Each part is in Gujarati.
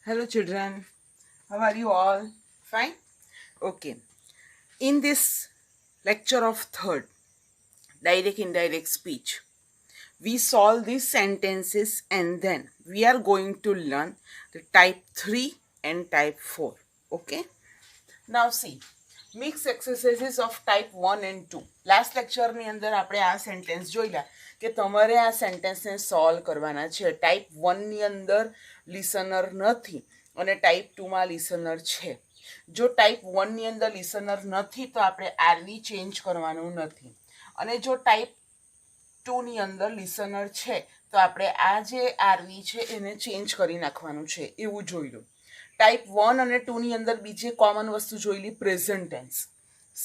Hello children, how are you all? Fine? Okay. In this lecture of third, direct indirect speech, we solve these sentences and then we are going to learn the type 3 and type 4. Okay? Now see, mixed exercises of type 1 and 2. Last લેક્ચરની અંદર આપણે આ સેન્ટેન્સ જોઈલા કે તમારે આ સેન્ટેન્સને સોલ્વ કરવાના છે. ટાઈપ 1 ની અંદર લિસનર નથી અને ટાઈપ 2 માં લિસનર છે. જો ટાઈપ 1 ની અંદર લિસનર નથી તો આપણે આરવી ચેન્જ કરવાનું નથી અને જો ટાઈપ 2 ની અંદર લિસનર છે તો આપણે આ જે આરવી છે એને ચેન્જ કરી નાખવાનું છે એવું જોઈ લો. ટાઈપ 1 અને 2 ની અંદર બીજી કોમન વસ્તુ જોઈ લી પ્રેઝન્ટ ટેન્સ.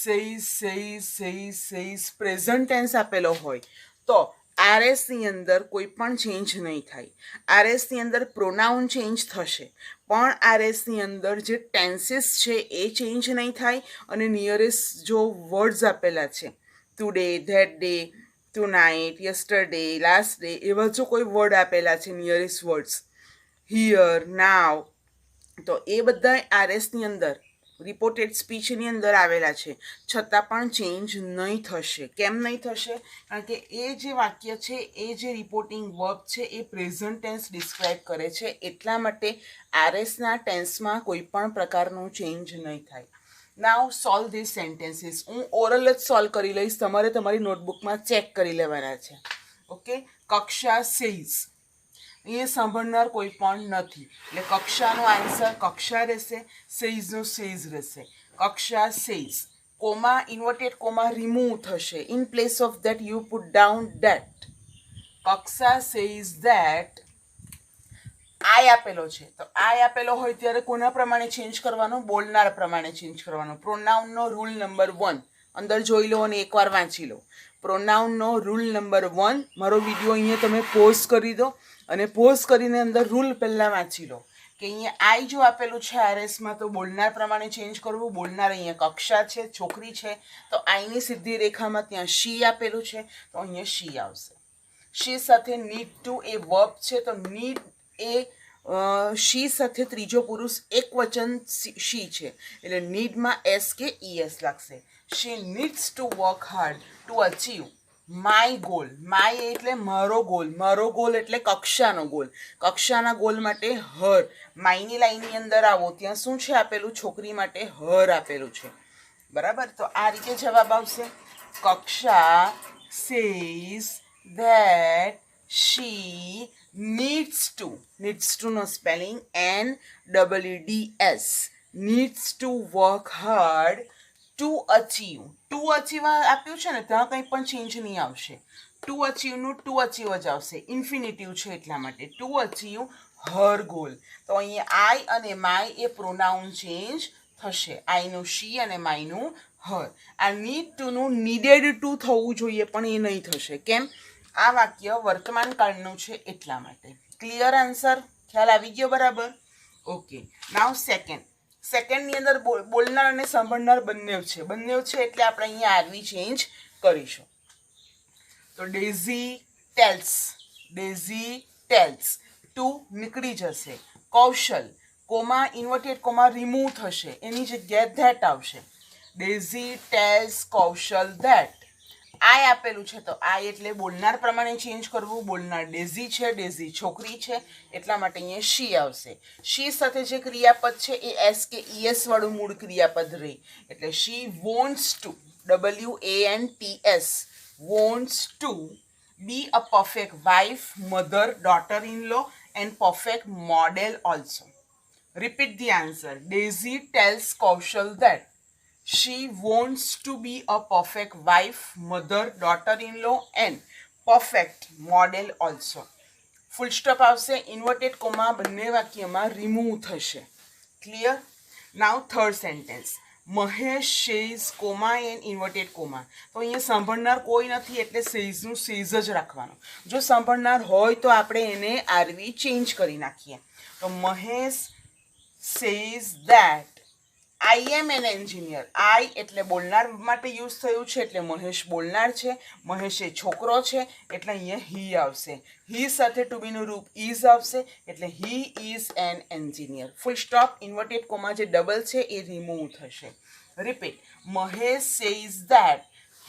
સેઈઝ પ્રેઝન્ટ ટેન્સ આપેલો હોય તો આરએસ ની અંદર કોઈ પણ ચેન્જ નહીં થાય. આરએસ ની અંદર પ્રોનાઉન ચેન્જ થશે પણ આરએસ ની અંદર જે ટેન્સીસ છે એ ચેન્જ નહીં થાય અને નિયરેસ્ટ જો વર્ડ્સ આપેલા છે today, that day, tonight, yesterday, last day એવા જો કોઈ વર્ડ આપેલા છે નિયરેસ્ટ વર્ડ્સ, હિયર, નાવ, તો એ બધા આરએસની અંદર રિપોર્ટેડ સ્પીચની અંદર આવેલા છે છતાં પણ ચેન્જ નહીં થશે. કેમ નહીં થશે? કારણ કે એ જે વાક્ય છે એ જે રિપોર્ટિંગ વર્બ છે એ પ્રેઝન્ટ ટેન્સ ડિસ્ક્રાઇબ કરે છે એટલા માટે આરએસના ટેન્સમાં કોઈ પણ પ્રકારનું ચેન્જ નહીં થાય. નાવ સોલ્વ ધીસ સેન્ટેન્સીસ. હું ઓરલ જ સોલ્વ કરી લઈશ, તમારે તમારી નોટબુકમાં ચેક કરી લેવાના છે. ઓકે. કક્ષા સેઝ, એ સાંભળનાર કોઈ પણ નથી એટલે કક્ષાનો આન્સર કક્ષા રહેશે, સેઝનો સેઝ રહેશે. Kaksha says. Comma, inverted comma remove થશે. In place of that you put down that. Kaksha says that. I આપેલો છે તો આઈ આપેલો હોય ત્યારે કોના પ્રમાણે ચેન્જ કરવાનો? બોલનાર પ્રમાણે ચેન્જ કરવાનો. પ્રોનાઉનનો રૂલ નંબર 1 અંદર જોઈ લો અને એકવાર વાંચી લો. પ્રોનાઉનનો રૂલ નંબર 1. મારો વિડીયો અહીંયા તમે પોઝ કરી દો અને પોઝ કરીને અંદર રૂલ પહેલાં વાંચી લો કે અહીંયા આઈ જો આપેલું છે આરએસમાં તો બોલનાર પ્રમાણે ચેન્જ કરવું. બોલનાર અહીંયા કક્ષા છે, છોકરી છે તો આઈની સીધી રેખામાં ત્યાં શી આપેલું છે તો અહીંયા શી આવશે. શી સાથે નીડ ટુ એ વર્બ છે તો નીડ એ શી સાથે ત્રીજો પુરુષ એક વચન શી છે એટલે નીડમાં એસ કે ઈએસ લાગશે. She needs to work hard to achieve my goal. My એટલે મારો ગોલ, મારો ગોલ એટલે કક્ષાનો ગોલ. કક્ષાના ગોલ માટે હર. માયની લાઈનની અંદર આવો ત્યાં શું છે આપેલું? છોકરી માટે હર આપેલું છે. બરાબર, તો આ રીતે જવાબ આવશે. કક્ષા says that she needs to નો spelling NEEDS, needs to work hard to achieve. To achieve આપ્યું છે ને ત્યાં કંઈ પણ ચેન્જ નહીં આવશે. ટુ અચીવનું ટુ અચીવ જ આવશે, ઇન્ફિનિટિવ છે એટલા માટે. To achieve Har goal. તો અહીંયા આઈ અને માય એ પ્રોનાઉન ચેન્જ થશે. આઈનું શી અને માયનું હર. આ નીડ ટુનું નીડેડ ટુ થવું જોઈએ પણ એ નહીં થશે. કેમ? આ વાક્ય વર્તમાન કાળનું છે એટલા માટે. Clear answer? ખ્યાલ આવી ગયો બરાબર? ઓકે. નાવ સેકન્ડની અંદર બોલનાર અને સાંભળનાર બંને છે એટલે આપણે અહીંયા આરવી ચેન્જ કરીશું. તો ડેઝી ટેલ્સ ટુ નીકળી જશે. Kaushal, comma inverted comma remove થશે, એની જગ્યાએ ધેટ આવશે. Daisy tells Kaushal that. I આપેલું છે તો આઈ એટલે બોલનાર પ્રમાણે ચેન્જ કરવું. બોલનાર ડેઝી છે, ડેઝી છોકરી છે એટલા માટે અહીંયા શી આવશે. શી સાથે જે ક્રિયાપદ છે એ એસ કે ઈએસ વાળું મૂળ ક્રિયાપદ રહી એટલે she wants to, WANTS, wants to be a perfect wife, mother, daughter-in-law and perfect model also. Repeat the answer. Daisy tells Kaushal that she wants to be a perfect wife, mother, daughter-in-law and perfect model also. Full stop આવશે. ઇન્વર્ટેડ કોમા બંને વાક્યમાં રિમૂવ થશે. Clear? Now third sentence. Mahesh says comma and inverted comma. તો અહીંયા સાંભળનાર કોઈ નથી એટલે સેઝનું સેઝ જ રાખવાનું. જો સાંભળનાર હોય તો આપણે એને આરવી ચેન્જ કરી નાખીએ. તો Mahesh says that I am an engineer. I એટલે બોલનાર માટે યુઝ થયું છે, એટલે મહેશ બોલનાર છે. મહેશ એ છોકરો છે એટલે અહીંયા હી આવશે. હી સાથે ટુ બીનું રૂપ ઇઝ આવશે એટલે he is an engineer. Full stop. Inverted comma જે ડબલ છે એ રિમૂવ થશે. Repeat. Mahesh says that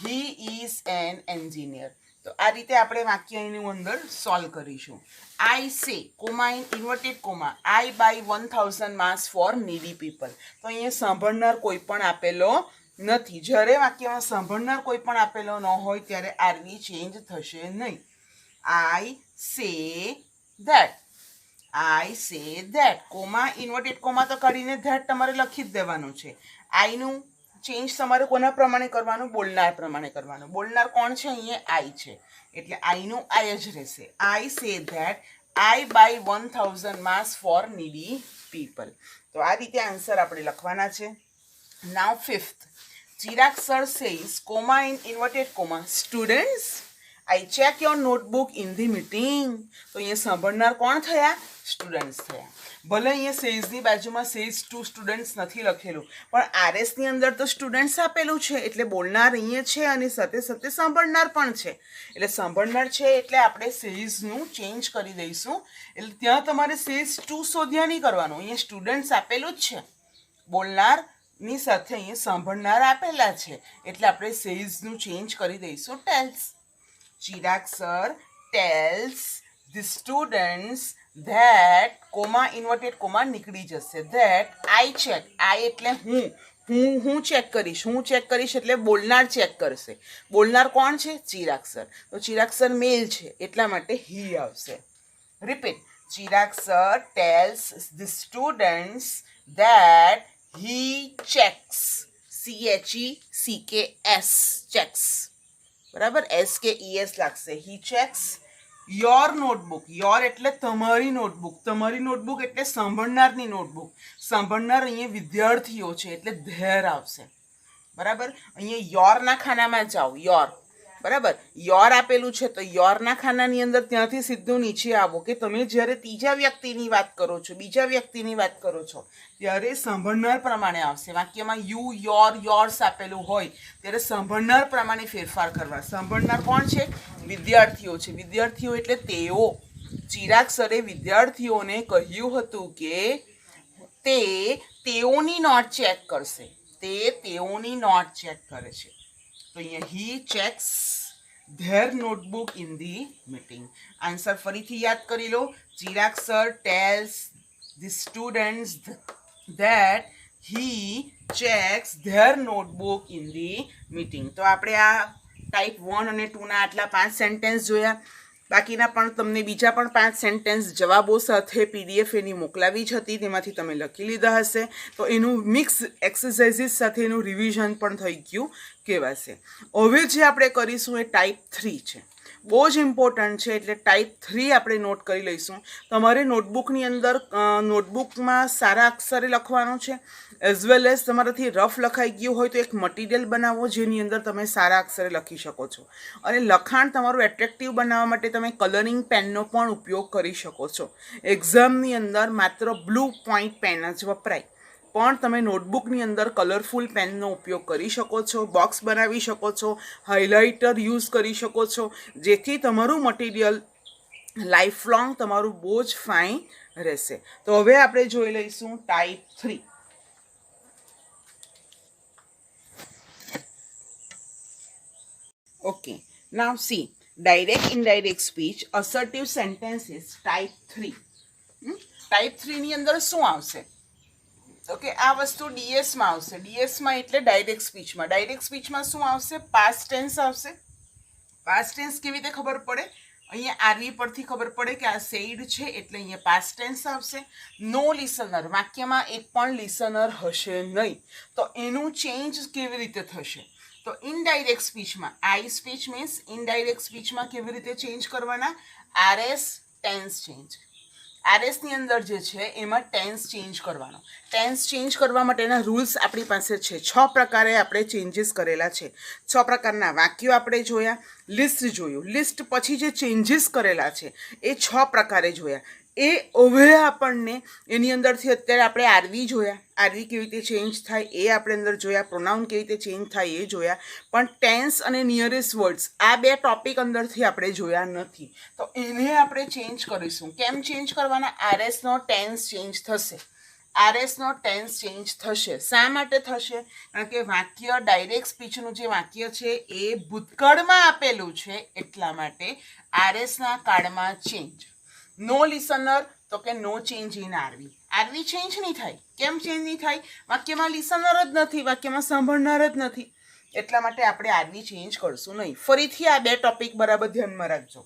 he is an engineer. તો આ રીતે આપણે વાક્ય એની અંદર સોલ્વ કરીશું. I say comma in inverted comma I buy 1000 mask for needy people. તો અહીંયા સાંભળનાર કોઈ પણ આપેલો નથી. જ્યારે વાક્યમાં સાંભળનાર કોઈ પણ આપેલો ન હોય ત્યારે આરવી ચેન્જ થશે નહીં. આઈ say that. I say that. Comma inverted comma તો કાઢીને ધેટ તમારે લખી જ દેવાનું છે. આઈનું ચેન્જ તમારે કોના પ્રમાણે કરવાનું? બોલનાર પ્રમાણે કરવાનું. બોલનાર કોણ છે? અહીંયા આઈ છે એટલે આઈનું આઈ જ રહેશે. I say that I buy 1000 mask for needy people. તો આ રીતે આન્સર આપણે લખવાના છે. Now fifth. Chirag sir says comma in inverted comma students I check your notebook in the meeting. તો અહીંયા સાંભળનાર કોણ થયા? સ્ટુડન્ટ્સ થયા. ભલે અહીંયા સેઝની બાજુમાં સેઝ ટુ સ્ટુડન્ટ્સ નથી લખેલું, પણ આરએસની અંદર તો સ્ટુડન્ટ્સ આપેલું છે એટલે બોલનાર અહીંયા છે અને સાથે સાથે સાંભળનાર પણ છે. એટલે સાંભળનાર છે એટલે આપણે સેઝનું ચેન્જ કરી દઈશું. એટલે ત્યાં તમારે સેઝ ટુ શોધ્યા નહીં કરવાનું. અહીંયા સ્ટુડન્ટ્સ આપેલું જ છે, બોલનારની સાથે અહીંયા સાંભળનાર આપેલા છે એટલે આપણે સેઝનું ચેન્જ કરી દઈશું tells. Chirag sir tells the students that comma inverted comma નીકળી જશે. that I check. I એટલે હું ચેક કરીશ. હું ચેક કરીશ એટલે બોલનાર ચેક કરશે. બોલનાર કોણ છે? ચિરાગ સર. તો ચિરાગ સર મેલ છે એટલા માટે હી આવશે. Repeat. Chirag sir tells the students that he checks. CHECKS checks. બરાબર. SKES લાગશે. he checks your notebook. Your એટલે તમારી નોટબુક. તમારી નોટબુક એટલે સાંભળનારની નોટબુક. સાંભળનાર અહીંયા વિદ્યાર્થીઓ છે એટલે ધેર આવશે. બરાબર. અહીંયા યોરના ખાનામાં જાઓ. યોર. બરાબર. યોર આપેલું છે તો યોરના ખાનાની અંદર ત્યાંથી સીધું નીચે આવો કે તમે જ્યારે ત્રીજા વ્યક્તિની વાત કરો છો, બીજા વ્યક્તિની વાત કરો છો ત્યારે સાંભળનાર પ્રમાણે આવશે. વાક્યમાં યુ, યોર, યોર્સ આપેલું હોય ત્યારે સાંભળનાર પ્રમાણે ફેરફાર કરવા. સાંભળનાર કોણ છે? વિદ્યાર્થીઓ છે. વિદ્યાર્થીઓ એટલે તેઓ. ચિરાગ સરે વિદ્યાર્થીઓને કહ્યું હતું કે તેઓની નોટ ચેક કરશે. તે તેઓની નોટ ચેક કરે છે. તો અહીંયા he checks their notebook in the meeting. Answer ફરીથી યાદ કરી લો. Chirag sir tells the students that he checks their notebook in the meeting. તો આપણે આ ટાઈપ 1 અને 2 ના આટલા 5 સેન્ટેન્સ જોયા. બાકીના પણ તમને બીજા પણ 5 સેન્ટેન્સ જવાબો સાથે PDF એની મોકલાવી જ હતી, તેમાંથી તમે લખી લીધા હશે. તો એનું મિક્સ એક્સરસાઇઝીસ સાથે એનું રિવિઝન પણ થઈ ગયું કહેવાશે. હવે જે આપણે કરીશું એ ટાઈપ 3 છે. બહુ જ ઇમ્પોર્ટન્ટ છે એટલે ટાઈપ 3 આપણે નોટ કરી લઈશું. તમારે નોટબુકની અંદર નોટબુકમાં સારા અક્ષરે લખવાનું છે, એઝ વેલ એઝ તમારાથી રફ લખાઈ ગયું હોય તો એક મટીરિયલ બનાવો જેની અંદર તમે સારા અક્ષરે લખી શકો છો. અને લખાણ તમારું એટ્રેક્ટિવ બનાવવા માટે તમે કલરિંગ પેનનો પણ ઉપયોગ કરી શકો છો. એક્ઝામની અંદર માત્ર બ્લુ પોઈન્ટ પેન જ વપરાય, પણ તમે નોટબુકની અંદર કલરફુલ પેનનો ઉપયોગ કરી શકો છો, બોક્સ બનાવી શકો છો, હાઇલાઇટર યુઝ કરી શકો છો, જેથી તમારું મટીરિયલ લાઈફ લોંગ તમારું બહુ જ ફાઇન રહેશે. તો હવે આપણે જોઈ લઈશું type 3. Okay, now see direct indirect speech assertive sentences type 3. Type 3 ની અંદર શું આવશે? ઓકે, આ વસ્તુ DS માં આવશે. DS માં એટલે ડાયરેક્ટ સ્પીચમાં. ડાયરેક્ટ સ્પીચમાં શું આવશે? પાસ્ટ ટેન્સ આવશે. પાસ્ટ ટેન્સ કેવી રીતે ખબર પડે? અહીંયા આરવી પરથી ખબર પડે કે આ સેડ છે એટલે અહીંયા પાસ્ટ ટેન્સ આવશે. નો લિસનર. વાક્યમાં એક પણ લિસનર હશે નહીં. તો એનું ચેન્જ કેવી રીતે થશે? તો ઇનડાયરેક્ટ સ્પીચમાં, આઈ સ્પીચ મીન્સ ઇનડાયરેક્ટ સ્પીચમાં કેવી રીતે ચેન્જ કરવાના? RS tense change. RSની અંદર જે છે એમાં ટેન્સ ચેન્જ કરવાનો. ટેન્સ ચેન્જ કરવા માટેના રૂલ્સ આપણી પાસે છે. 6 પ્રકારે આપણે ચેન્જીસ કરેલા છે. 6 પ્રકારના વાક્યો આપણે જોયા, લિસ્ટ જોયું. લિસ્ટ પછી જે ચેન્જીસ કરેલા છે એ 6 પ્રકારે જોયા. એ હવે આપણને એની અંદરથી અત્યારે આપણે આરવી જોયા, આરવી કેવી રીતે ચેન્જ થાય એ આપણે અંદર જોયા, પ્રોનાઉન કેવી રીતે ચેન્જ થાય એ જોયા, પણ ટેન્સ અને નિયરેસ્ટ વર્ડ્સ આ બે ટોપિક અંદરથી આપણે જોયા નથી. તો એને આપણે ચેન્જ કરીશું. કેમ ચેન્જ કરવાના? આરએસનો ટેન્સ ચેન્જ થશે. આરએસનો ટેન્સ ચેન્જ થશે. શા માટે થશે? કારણ કે વાક્ય ડાયરેક્ટ સ્પીચનું જે વાક્ય છે એ ભૂતકાળમાં આપેલું છે, એટલા માટે આરએસના કાળમાં ચેન્જ. નો લિસનર, તો કે no change in Aarvi. Aarvi change નહીં થાય. કેમ ચેન્જ નહીં થાય? વાક્યમાં લિસનર જ નથી, વાક્યમાં સાંભળનાર જ નથી, એટલા માટે આપણે આરવી ચેન્જ કરશું નહીં. ફરીથી આ બે ટોપિક બરાબર ધ્યાનમાં રાખજો.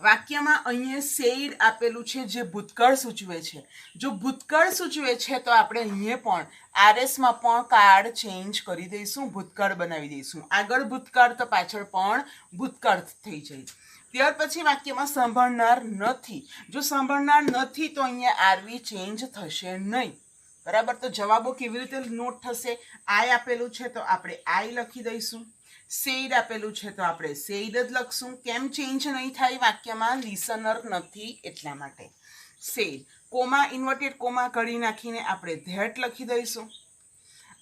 વાક્યમાં અહીંયા સેડ આપેલું છે જે ભૂતકાળ સૂચવે છે. જો ભૂતકાળ સૂચવે છે તો આપણે અહીંયા પણ આરએસમાં પણ કાળ ચેન્જ કરી દઈશું, ભૂતકાળ બનાવી દઈશું. આગળ ભૂતકાળ તો પાછળ પણ ભૂતકાળ થઈ જાય. ત્યાર પછી વાક્યમાં સાંભળનાર નથી. જો સાંભળનાર નથી તો અહીંયા આરવી ચેન્જ થશે નહીં. બરાબર? તો જવાબો કેવી રીતે નોટ થશે? આઈ આપેલું છે તો આપણે આઈ લખી દઈશું. સેડ આપેલું છે તો આપણે સેડ જ લખશું. કેમ ચેન્જ નહીં થાય? વાક્યમાં લિસનર નથી એટલા માટે. સેડ કોમા, ઇન્વર્ટેડ કોમા કરી નાખીને આપણે ધેટ લખી દઈશું.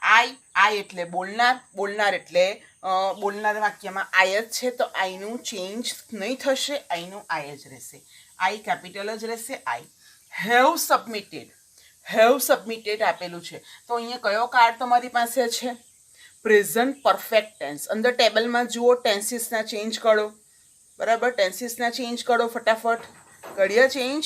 આઈ એટલે બોલનાર, બોલનાર એટલે બોલનાર વાક્યમાં આઈ જ છે તો આઈનું ચેન્જ નહીં થશે, આઈનું આઈ જ રહેશે. આઈ કેપિટલ જ રહેશે. I. Have submitted, have submitted આપેલું છે તો અહીંયા કયો કાર્ડ તમારી પાસે છે? Present perfect tense. અંદર ટેબલમાં જુઓ, ટેન્સીસના ચેન્જ કરો. બરાબર? ટેન્સીસના ચેન્જ કરો ફટાફટ. કર્યા ચેન્જ?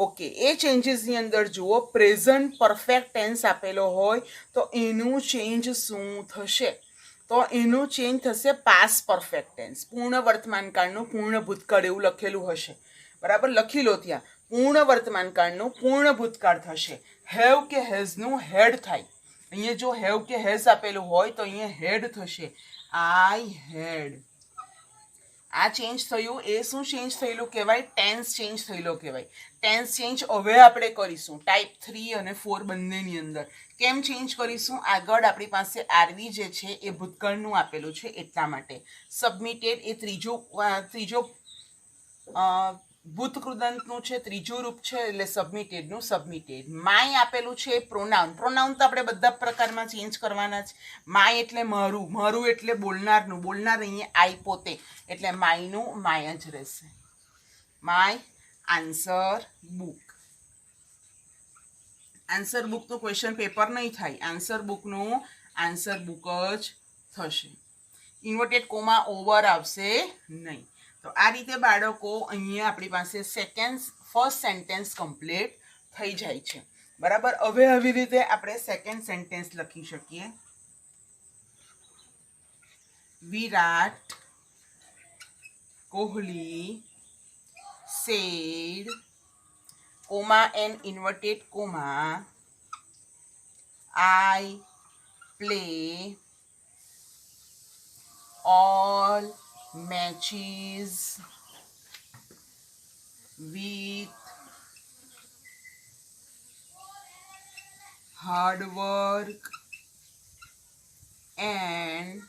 ઓકે. એ ચેન્જીસની અંદર જુઓ, પ્રેઝન્ટ પરફેક્ટ ટેન્સ આપેલો હોય તો એનું ચેન્જ શું થશે? તો એનું ચેન્જ થશે પાસ્ટ પરફેક્ટ ટેન્સ. પૂર્ણ વર્તમાન કાળનું પૂર્ણ ભૂતકાળ એવું લખેલું હશે. બરાબર? લખી લો ત્યાં. પૂર્ણ વર્તમાન કાળનું પૂર્ણ ભૂતકાળ થશે. હેવ કે હેઝનું હેડ થાય. અહીંયા જો હેવ કે હેઝ આપેલું હોય તો અહીંયા હેડ થશે. આઈ હેડ. આ ચેન્જ થયું એ શું ચેન્જ થયેલું કહેવાય? ટેન્સ ચેન્જ થયેલો કહેવાય. ટેન્સ ચેન્જ હવે આપણે કરીશું ટાઈપ 3 અને 4 બંનેની અંદર. કેમ ચેન્જ કરીશું? આગળ આપણી પાસે આરવી જે છે એ ભૂતકાળનું આપેલું છે એટલા માટે. સબમિટેડ એ ત્રીજો ભૂતકૃદંતનું છે, ત્રીજું રૂપ છે એટલે સબમિટેડનું સબમિટેડ. માય આપેલું છે પ્રોનાઉન. પ્રોનાઉન તો આપણે બધા પ્રકારમાં ચેન્જ કરવાના છે. માય એટલે મારું, મારું એટલે બોલનારનું, બોલનાર અહીંયા આઈ પોતે એટલે માયનું માય જ રહેશે. My answer book. આન્સર બુકનું ક્વેશ્ચન પેપર નહીં થાય, આન્સર બુકનું આન્સર બુક જ થશે. ઇન્વર્ટેડ કોમા ઓવર આવશે નહીં. તો આ રીતે બાળકો અહીંયા આપણી પાસે ફર્સ્ટ સેન્ટેન્સ કમ્પ્લીટ થઈ જાય છે. બરાબર? હવે આવી રીતે આપણે સેકન્ડ સેન્ટેન્સ લખી શકીએ. Virat Kohli said, comma and inverted comma, I play all matches with hard work and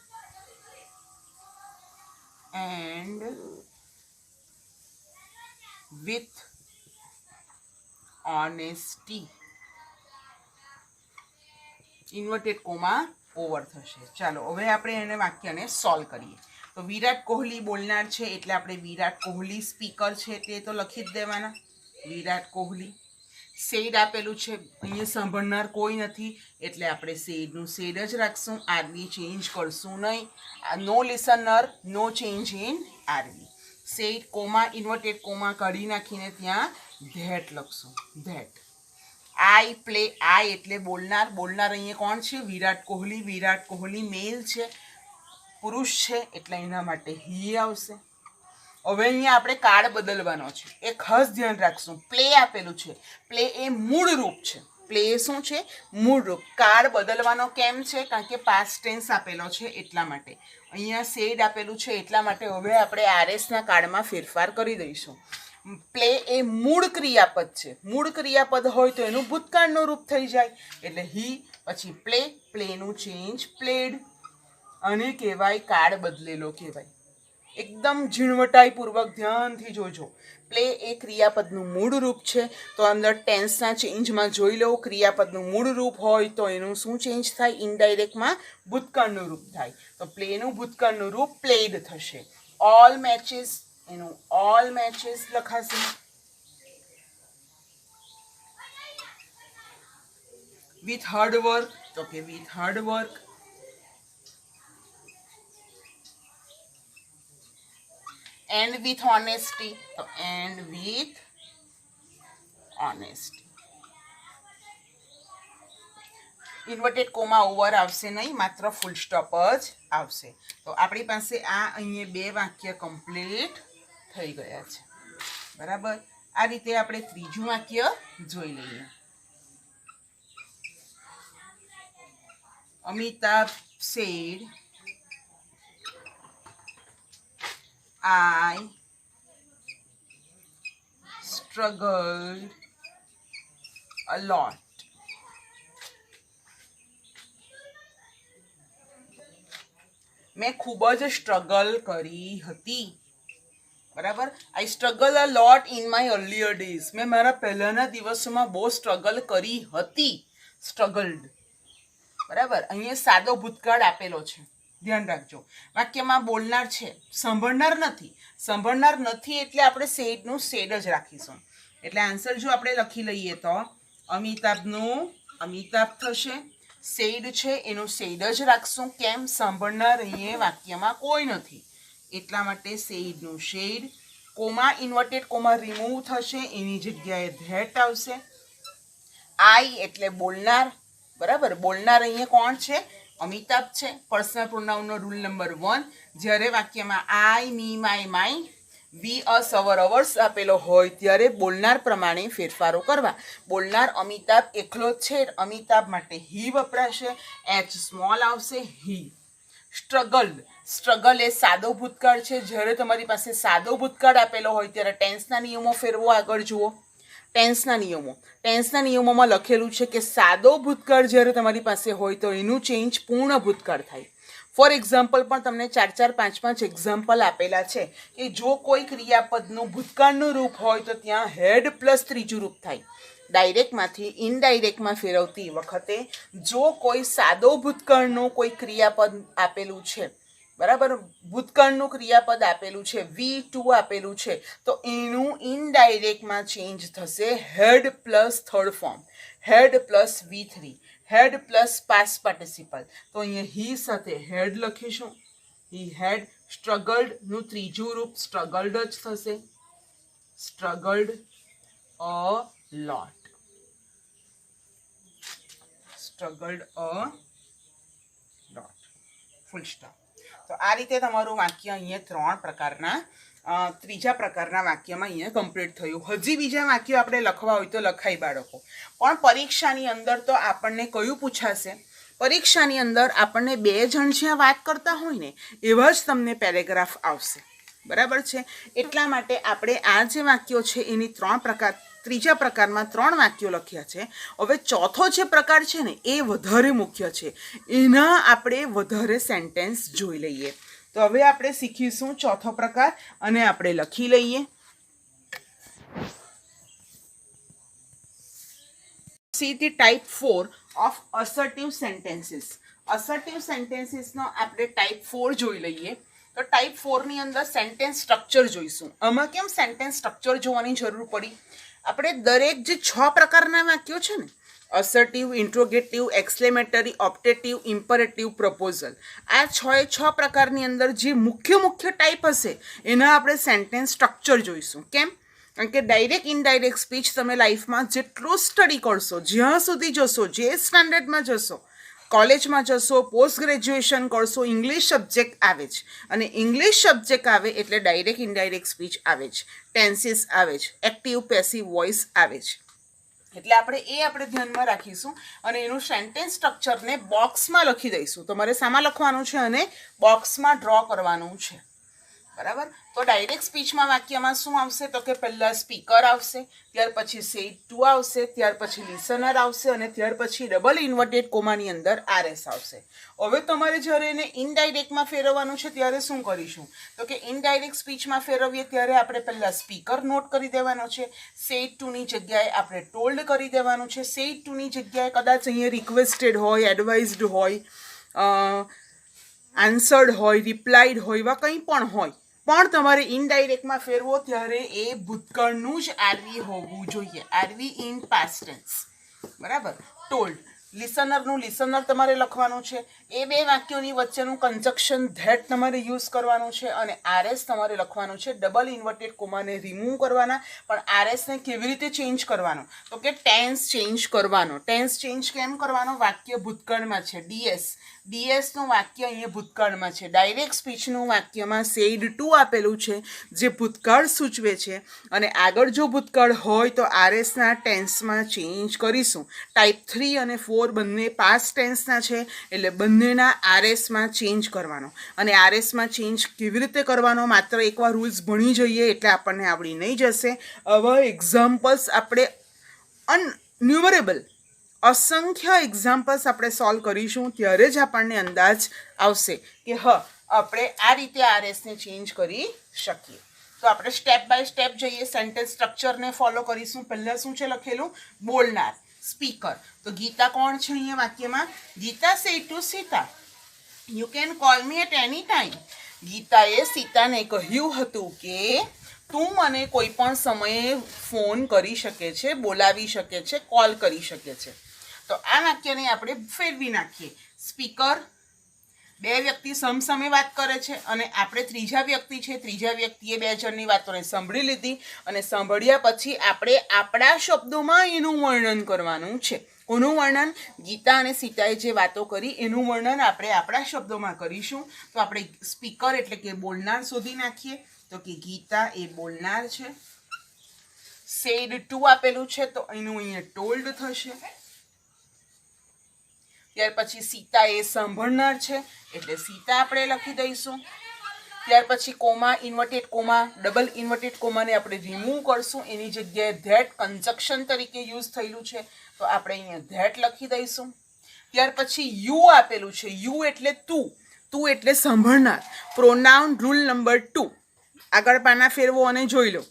with honesty. Inverted comma over થશે. ચાલો હવે આપણે એને વાક્યને સોલ્વ કરીએ. તો વિરાટ કોહલી બોલનાર છે એટલે આપણે વિરાટ કોહલી સ્પીકર છે તે તો લખી જ દેવાના. વિરાટ કોહલી. સેડ આપેલું છે, અહીંયા સાંભળનાર કોઈ નથી એટલે આપણે સેડનું સેડ જ રાખશું, આરવી ચેન્જ કરશું નહીં. No listener, no change in Aarvi. Said comma inverted comma કાઢી નાખીને ત્યાં ધેટ લખશું. ધેટ. આઈ પ્લે, આઈ એટલે બોલનાર, બોલનાર અહીંયા કોણ છે? વિરાટ કોહલી. વિરાટ કોહલી મેલ છે, પુરુષ છે એટલે એના માટે હી આવશે. હવે અહીંયા આપણે કાળ બદલવાનો છે, એ ખાસ ધ્યાન રાખશું. પ્લે આપેલું છે, પ્લે એ મૂળ રૂપ છે. પ્લે શું છે? મૂળ રૂપ. કાળ બદલવાનો કેમ છે? કારણ કે પાસ્ટ ટેન્સ આપેલો છે એટલા માટે. અહીંયા સેડ આપેલું છે એટલા માટે હવે આપણે આરએસના કાળમાં ફેરફાર કરી દઈશું. પ્લે એ મૂળ ક્રિયાપદ છે. મૂળ ક્રિયાપદ હોય તો એનું ભૂતકાળનું રૂપ થઈ જાય એટલે હી, પછી પ્લે, પ્લેનું ચેન્જ પ્લેડ, અને કહેવાય કાળ બદલેલો કહેવાય. એકદમ ઝીણવટાઈપૂર્વક ધ્યાનથી જોજો. પ્લે એ ક્રિયાપદનું મૂળ રૂપ છે, તો અંદર ટેન્સના ચેન્જમાં જોઈ લો. ક્રિયાપદનું મૂળ રૂપ હોય તો એનું શું ચેન્જ થાય? ઇનડાયરેક્ટમાં ભૂતકાળનું રૂપ થાય. તો પ્લેનું ભૂતકાળનું રૂપ પ્લેડ થશે. ઓલ મેચેસ, એનું ઓલ મેચેસ લખાશે. વિથ હાર્ડ વર્ક, તો કે with hard work. And with honesty, તો and with honesty. Inverted comma over આવશે નહીં, માત્ર ફૂલ સ્ટોપ જ આવશે. તો આપણી પાસે આ અહીંયા 2 વાક્ય કમ્પ્લીટ થઈ ગયા છે. બરાબર. આ રીતે આપણે ત્રીજું વાક્ય જોઈ લઈએ. Amitabh said, I struggled a lot. મેં ખૂબ જ સ્ટ્રગલ કરી હતી. બરાબર. I struggle a lot in my earlier days. મેં મારા પહેલાના દિવસોમાં બહુ સ્ટ્રગલ કરી હતી. સ્ટ્રગલ્ડ. બરાબર. અહીંયા સાદો ભૂતકાળ આપેલો છે, ધ્યાન રાખજો. વાક્યમાં બોલનાર છે, સાંભળનાર નથી. સાંભળનાર નથી એટલે આપણે સેડનું સેડ જ રાખીશું. એટલે આન્સર જો આપણે લખી લઈએ તો અમિતાભનું અમિતાભ થશે. સેડ છે એનું સેડ જ રાખશું. કેમ? સાંભળનાર અહીંયા વાક્યમાં કોઈ નથી એટલા માટે સેડનું શેડ. કોમા ઇન્વર્ટેડ કોમા રિમૂવ થશે, એની જગ્યાએ ધેટ આવશે. આઈ એટલે બોલનાર. બરાબર. બોલનાર અહીંયા કોણ છે? અમિતાભ છે. પર્સનલ પ્રોનાઉનનો રૂલ નંબર 1. જ્યારે વાક્યમાં I, me, my, my, we, us, our, ours આપેલો હોય ત્યારે બોલનાર પ્રમાણે ફેરફારો કરવા. બોલનાર અમિતાભ એકલો જ છે, અમિતાભ માટે હી વપરાશે. એચ સ્મોલ આવશે, હી. સ્ટ્રગલ્ડ. સ્ટ્રગલ એ સાદો ભૂતકાળ છે. જ્યારે તમારી પાસે સાદો ભૂતકાળ આપેલો હોય ત્યારે ટેન્સના નિયમો ફેરવો. આગળ જુઓ ટેન્સના નિયમો. ટેન્સના નિયમોમાં લખેલું છે કે સાદો ભૂતકાળ જ્યારે તમારી પાસે હોય તો એનું ચેન્જ પૂર્ણ ભૂતકાળ થાય. ફોર એક્ઝામ્પલ પણ તમને 4, 5 એક્ઝામ્પલ આપેલા છે કે જો કોઈ ક્રિયાપદનું ભૂતકાળનું રૂપ હોય તો ત્યાં હેડ પ્લસ ત્રીજું રૂપ થાય. ડાયરેક્ટમાંથી ઇનડાયરેક્ટમાં ફેરવતી વખતે જો કોઈ સાદો ભૂતકાળનું કોઈ ક્રિયાપદ આપેલું છે, બરાબર, ભૂતકાળનું ક્રિયાપદ આપેલું છે, V2 આપેલું છે, તો એનું ઇનડાયરેક્ટમાં ચેન્જ થશે had plus third form, had plus V3, had plus past participle. તો અહીંયા હી સાથે હેડ લખીશું. હી હેડ. સ્ટ્રગલ્ડનું ત્રીજું રૂપ સ્ટ્રગલ્ડ જ થશે. Struggled a lot. Struggled a lot. Full stop. તો આ રીતે તમારું વાક્ય અહીંયા 3 પ્રકારના ત્રીજા પ્રકારના વાક્યમાં અહીંયા કમ્પ્લીટ થયું. હજી બીજા વાક્યો આપણે લખવા હોય તો લખાય બાળકો. પણ પરીક્ષાની અંદર તો આપણને કયું પૂછાશે? પરીક્ષાની અંદર આપણને 2 જણ જ્યાં વાત કરતા હોય ને એવા જ તમને પેરેગ્રાફ આવશે. બરાબર છે. એટલા માટે આપણે આ જે વાક્યો છે એની ત્રીજા પ્રકારમાં 3 વાક્યો લખ્યા છે. હવે ચોથો જે પ્રકાર છે ને એ વધારે મુખ્ય છે. એના આપણે વધારે સેન્ટેન્સ જોઈ લઈએ. તો હવે આપણે શીખીશું ચોથો પ્રકાર અને આપણે લખી લઈએ. See the type 4 of assertive sentences. Assertive sentences નો આપણે type 4 જોઈ લઈએ. તો ટાઈપ 4 ની અંદર સેન્ટેન્સ સ્ટ્રક્ચર જોઈશું. આમાં કેમ સેન્ટેન્સ સ્ટ્રક્ચર જોવાની જરૂર પડી? આપણે દરેક જે 6 પ્રકારના વાક્યો છે ને, અસર્ટિવ, ઇન્ટ્રોગેટિવ, એક્સક્લેમેટરી, ઓપ્ટેટિવ, ઇમ્પરેટિવ, પ્રપોઝલ, આ 6 પ્રકારની અંદર જે મુખ્ય ટાઈપ હશે એના આપણે સેન્ટેન્સ સ્ટ્રક્ચર જોઈશું. કેમ? કારણ કે ડાયરેક્ટ ઇનડાયરેક્ટ સ્પીચ તમે લાઈફમાં જેટલું સ્ટડી કરશો, જ્યાં સુધી જશો, જે સ્ટાન્ડર્ડમાં જશો, કોલેજમાં જશો, પોસ્ટ ગ્રેજ્યુએશન કરશો, ઇંગ્લિશ સબ્જેક્ટ આવે જ. અને ઇંગ્લિશ સબ્જેક્ટ આવે એટલે ડાયરેક્ટ ઇનડાયરેક્ટ સ્પીચ આવે જ, ટેન્સીસ આવે જ, એક્ટિવ પેસિવ વોઇસ આવે જ. એટલે આપણે ધ્યાનમાં રાખીશું અને એનું સેન્ટેન્સ સ્ટ્રક્ચરને બોક્સમાં લખી દઈશું. તમારે શામાં લખવાનું છે અને બોક્સમાં ડ્રો કરવાનું છે. બરાબર. તો ડાયરેક્ટ સ્પીચમાં વાક્યમાં શું આવશે તો કે પહેલા સ્પીકર આવશે, ત્યાર પછી સેડ ટુ આવશે, ત્યાર પછી લિસનર આવશે અને ત્યાર પછી ડબલ ઇન્વર્ટેડ કોમાની અંદર આરએસ આવશે. હવે તમારે જ્યારે એને ઇનડાયરેક્ટમાં ફેરવવાનું છે ત્યારે શું કરીશું તો કે ઇનડાયરેક્ટ સ્પીચમાં ફેરવીએ ત્યારે આપણે પહેલા સ્પીકર નોટ કરી દેવાનો છે, સેડ ટુની જગ્યાએ આપણે ટોલ્ડ કરી દેવાનું છે, સેડ ટુની જગ્યાએ કદાચ અહીંયા રિક્વેસ્ટેડ હોય, એડવાઇઝડ હોય, આન્સર્ડ હોય, રિપ્લાઇડ હોય, એવા કંઈ પણ હોય, પણ તમારે ઇનડાયરેક્ટમાં ફેરવો ત્યારે એ ભૂતકાળનું જ આરવી હોવું જોઈએ, આરવી ઇન પાસ્ટ ટેન્સ. બરાબર. ટોલ્ડ લિસનરનું લિસનર તમારે લખવાનું છે, એ બે વાક્યોની વચ્ચેનું કન્જક્શન ધેટ તમારે યુઝ કરવાનું છે અને આરએસ તમારે લખવાનું છે. ડબલ ઇન્વર્ટેડ કોમાને રિમૂવ કરવાના, પણ આરએસને કેવી રીતે ચેન્જ કરવાનો તો કે ટેન્સ ચેન્જ કરવાનો. ટેન્સ ચેન્જ કેમ કરવાનો? વાક્ય ભૂતકાળમાં છે, ડીએસનું વાક્ય અહીંયા ભૂતકાળમાં છે, ડાયરેક્ટ સ્પીચનું વાક્યમાં સેડ ટુ આપેલું છે જે ભૂતકાળ સૂચવે છે અને આગળ જો ભૂતકાળ હોય તો આરએસના ટેન્સમાં ચેન્જ કરીશું. ટાઈપ 3 અને 4 બંને પાસ્ટ ટેન્સના છે એટલે બંનેના આરએસમાં ચેન્જ કરવાનો. અને આરએસમાં ચેન્જ કેવી રીતે કરવાનો માત્ર એકવાર રૂલ્સ ભણી જઈએ એટલે આપણને આવડી નહીં જશે. આવા એક્ઝામ્પલ્સ આપણે અનન્યુમરેબલ અસંખ્ય એક્ઝામ્પલ્સ આપણે સોલ્વ કરીશું ત્યારે જ આપણને અંદાજ આવશે કે આપણે આ રીતે આરએસને ચેન્જ કરી શકીએ. તો આપણે સ્ટેપ બાય સ્ટેપ જઈએ, સેન્ટેન્સ સ્ટ્રક્ચરને ફોલો કરીશું. પહેલાં શું છે લખેલું? બોલનાર, સ્પીકર. તો ગીતા કોણ છે અહીંયા વાક્યમાં? Geeta said to Sita, you can call me at any time. ગીતાએ સીતાને કહ્યું હતું કે તું મને કોઈ પણ સમયે ફોન કરી શકે છે, બોલાવી શકે છે, કોલ કરી શકે છે. તો આ વાક્યને આપણે ફેરવી નાખીએ. સ્પીકર, બે વ્યક્તિ સમસામે વાત કરે છે અને આપણે ત્રીજા વ્યક્તિ છે, ત્રીજા વ્યક્તિએ બે જણની વાતોને સાંભળી લીધી અને સાંભળ્યા પછી આપણે આપણા શબ્દોમાં એનું વર્ણન કરવાનું છે. કોનું વર્ણન? ગીતા અને સીતાએ જે વાતો કરી એનું વર્ણન આપણે આપણા શબ્દોમાં કરીશું. તો આપણે સ્પીકર એટલે કે બોલનાર શોધી નાખીએ. તો કે ગીતા એ બોલનાર છે, સેડ ટુ આપેલું છે તો એનું અહીંયા ટોલ્ડ થશે. ત્યાર પછી સીતા એ સાંભળનાર છે એટલે સીતા આપણે લખી દઈશું. ત્યાર પછી comma, inverted comma, double inverted કોમાને આપણે રિમૂવ કરશું, એની જગ્યાએ ધેટ કન્જક્શન તરીકે યુઝ થયેલું છે તો આપણે અહીંયા ધેટ લખી દઈશું. ત્યાર પછી યુ આપેલું છે, યુ એટલે તું, તું એટલે સાંભળનાર. પ્રોનાઉન રૂલ નંબર 2, આગળ પાના ફેરવો અને જોઈ લો.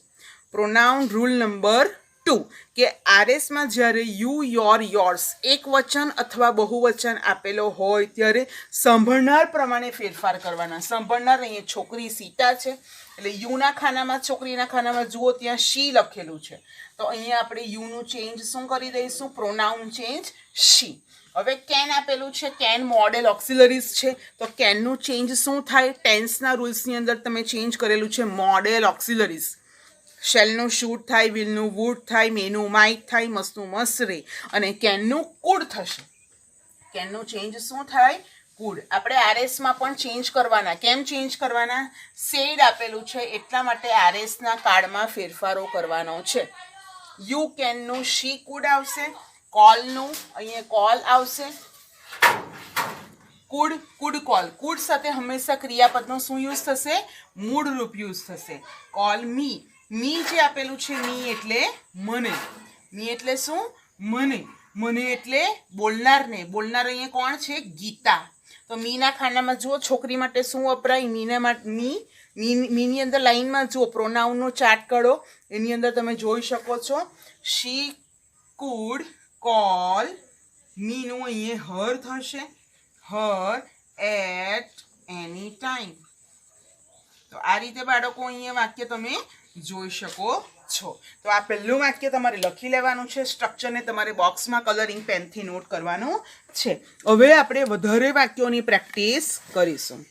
પ્રોનાઉન રૂલ નંબર 2 કે આરએસમાં જ્યારે યુ, યોર, યોર્સ એક વચન અથવા બહુવચન આપેલો હોય ત્યારે સાંભળનાર પ્રમાણે ફેરફાર કરવાના. સાંભળનાર અહીંયા છોકરી સીતા છે એટલે યુના ખાનામાં, છોકરીના ખાનામાં જુઓ ત્યાં શી લખેલું છે તો અહીંયા આપણે યુનું ચેન્જ શું કરી દઈશું? પ્રોનાઉન ચેન્જ શી. હવે કેન આપેલું છે, કેન મોડેલ ઓક્સિલરીઝ છે તો કેનનું ચેન્જ શું થાય? ટેન્સના રૂલ્સની અંદર તમે ચેન્જ કરેલું છે મોડેલ ઓક્સિલરીઝ. શેલનું શૂટ થાય, વિલનું વુડ થાય, મેનું માઇટ થાય, મસનું મસ્ત રહે અને કેનનું કુડ થશે. કેનનું ચેન્જ શું થાય? કુડ. આપણે આરએસમાં પણ ચેન્જ કરવાના. કેમ ચેન્જ કરવાના? સેડ આપેલું છે એટલા માટે આરએસના કાળમાં ફેરફારો કરવાનો છે. યુ કેનનું શી કુડ આવશે, કોલનું અહીંયા કોલ આવશે, કુડ, કુડ કોલ. કુડ સાથે હંમેશા ક્રિયાપદનો શું યુઝ થશે? મૂળ રૂપ યુઝ થશે. કોલ મી, મી જે આપેલું છે મી એટલે મને, મી એટલે શું? મને, મને એટલે બોલનારને. બોલનાર અહીંયા કોણ છે? ગીતા. તો મીના ખાનામાં જુઓ છોકરી માટે શું વપરાય? મીના માટે મીની અંદર લાઈનમાં જુઓ પ્રોનાઉનનો ચાર્ટ કરો, એની અંદર તમે જોઈ શકો છો. શી કુડ કોલ મીનું અહીંયા હર થશે, હર એટ એની ટાઈમ. તો આ રીતે બાળકો અહીંયા વાક્ય તમે જોઈ શકો છો. તો આ પહેલું વાક્ય તમારે લખી લેવાનું છે. સ્ટ્રક્ચરને તમારે બોક્સમાં કલરિંગ પેનથી નોટ કરવાનું છે. હવે આપણે વધારે વાક્યોની પ્રેક્ટિસ કરીશું.